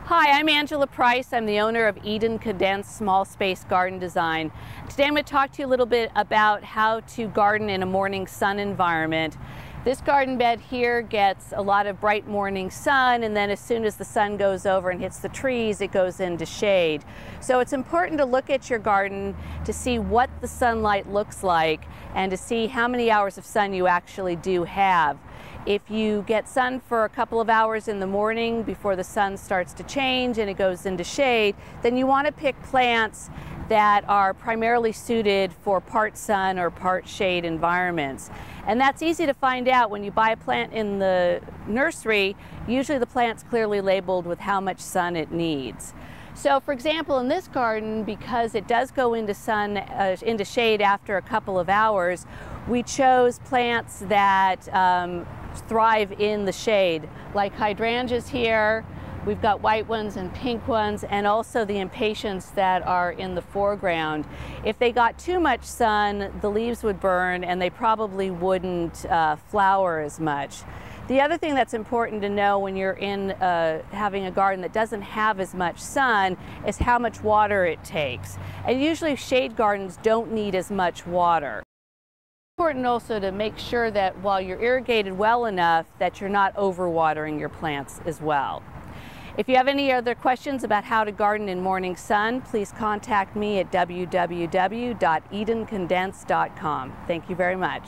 Hi, I'm Angela Price. I'm the owner of Eden Condensed Small Space Garden Design. Today I'm going to talk to you a little bit about how to garden in a morning sun environment. This garden bed here gets a lot of bright morning sun, and then as soon as the sun goes over and hits the trees, it goes into shade. So it's important to look at your garden to see what the sunlight looks like and to see how many hours of sun you actually do have. If you get sun for a couple of hours in the morning before the sun starts to change and it goes into shade, then you want to pick plants that are primarily suited for part sun or part shade environments. And that's easy to find out when you buy a plant in the nursery. Usually the plant's clearly labeled with how much sun it needs. So for example, in this garden, because it does go into into shade after a couple of hours, we chose plants that thrive in the shade, like hydrangeas here. We've got white ones and pink ones, and also the impatiens that are in the foreground. If they got too much sun, the leaves would burn and they probably wouldn't flower as much. The other thing that's important to know when you're in having a garden that doesn't have as much sun is how much water it takes. And usually shade gardens don't need as much water. It's important also to make sure that while you're irrigated well enough that you're not overwatering your plants as well. If you have any other questions about how to garden in morning sun, please contact me at www.edencondensed.com. Thank you very much.